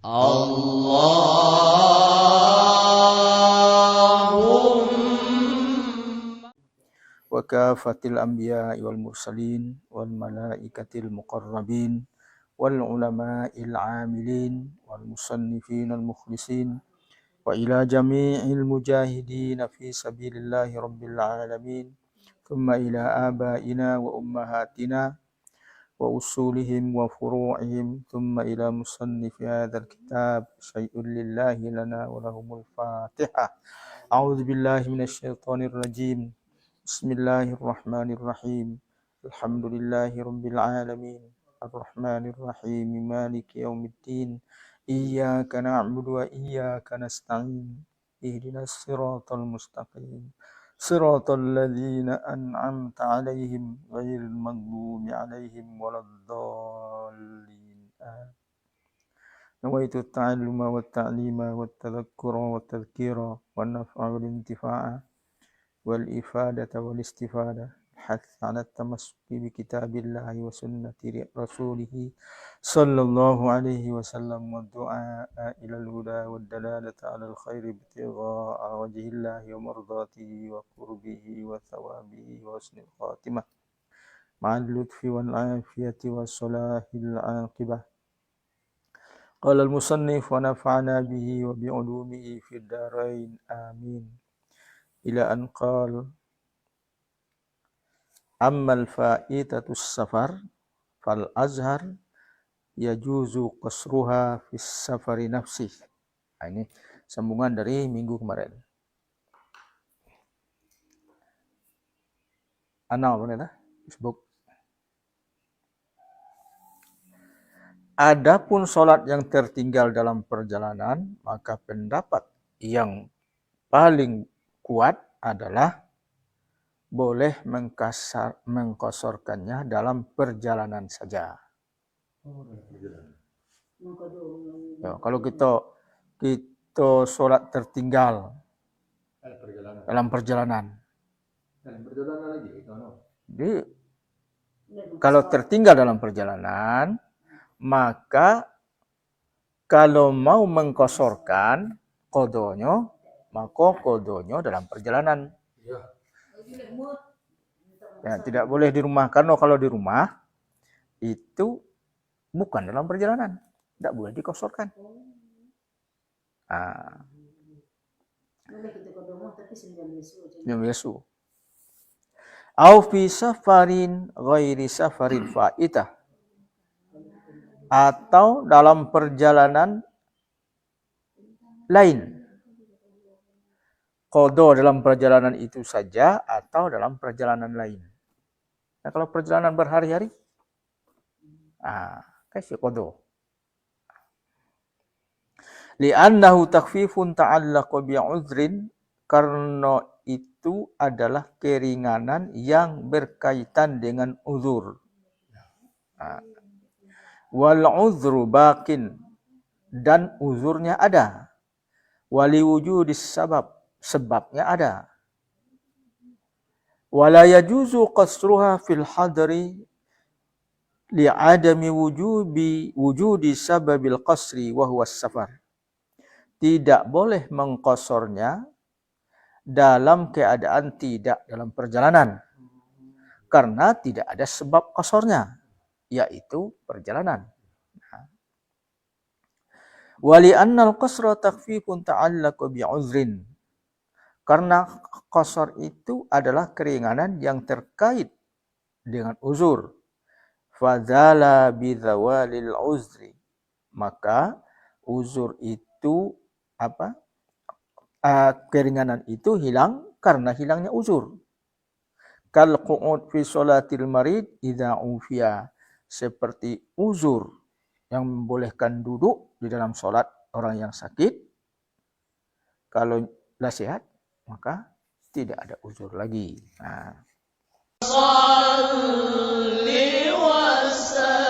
Allahumma wa kafatil anbiya wal mursalin wal malaikatil muqarrabin wal ulama'il amilin wal musannifin al mukhlisin wa ila jami'il mujahidin fi sabilillahi rabbil alamin thumma ila abaina wa ummahatina wa usulihim wa furu'ihim thumma ila musannif hadzal kitab syai'un lillahi lana wa lahumul fatihah. A'udzu billahi minasy syaithanir rajim. Bismillahirrahmanirrahim. Alhamdulillahi rabbil alamin. Arrahmanir rahim. Maliki yaumiddin. Iyyaka na'budu wa iyyaka nasta'in. Ihdinas siratal mustaqim. Siratal ladzina an'amta 'alaihim ghairil maghdubi 'alaihim waladdallin. Nawaitu ta'alluma wat ta'lima wat tadhakkura wat tadhkira wan naf'a wal intifa'a wal ifadata wal istifada hath 'ala tamassuki bi kitabillahi wa sunnati rasulih sallallahu alaihi wasallam wa du'a ila al-huda wad dalalata 'ala al-khairi ibtigha'a wajhillahi wa mardatihi wa qurbihi wa thawabihi wa husnil khatimah ma'al lutfi wal afiyati was salahil 'aqibah. Qala al-musannif wa nafa'ana bihi wa bi 'ulumihi fid darain amin. Ila an qala ammal fa'itatus safar fal azhar yajuzu qasruha fis safari nafsih. Nah, ini sambungan dari minggu kemarin. Ana apa nih? Facebook. Adapun sholat yang tertinggal dalam perjalanan, maka pendapat yang paling kuat adalah boleh mengkosorkannya dalam perjalanan saja. Ya, kalau kita sholat tertinggal dalam perjalanan. Jadi, kalau tertinggal dalam perjalanan, maka kalau mau mengkosorkan qodonyo, maka qodonyo dalam perjalanan. Ya, tidak boleh di rumah, karena kalau di rumah itu bukan dalam perjalanan, tidak boleh dikosorkan. Biasu. Au fi safarin ghairi safarin fa'itah. Atau dalam perjalanan lain. Qadha dalam perjalanan itu saja atau dalam perjalanan lain. Nah, kalau perjalanan berhari-hari, kasih qadha. Li'annahu takhfifun ta'allaqa bi'udhrin, karena itu adalah keringanan yang berkaitan dengan uzur. Wal uzru baqin, dan uzurnya ada. Wali wujudis sabab, sebabnya ada. Wala yajuzu qasruha fil hadri li'adami wujudi sababil qasri wa huwa safar. Tidak boleh mengkosornya dalam keadaan tidak dalam perjalanan, karena tidak ada sebab kosornya, yaitu perjalanan. Wali annal qasra takhfifun ta'allaqu bi'uzrin, karena qasar itu adalah keringanan yang terkait dengan uzur. Fadzala bidzawalil uzri, maka uzur itu keringanan itu hilang karena hilangnya uzur. Kal qu'ud fi sholatil marid idza ufiya, seperti uzur yang membolehkan duduk di dalam sholat orang yang sakit. Kalau sudah sehat, maka tidak ada uzur lagi. Salli wa sallim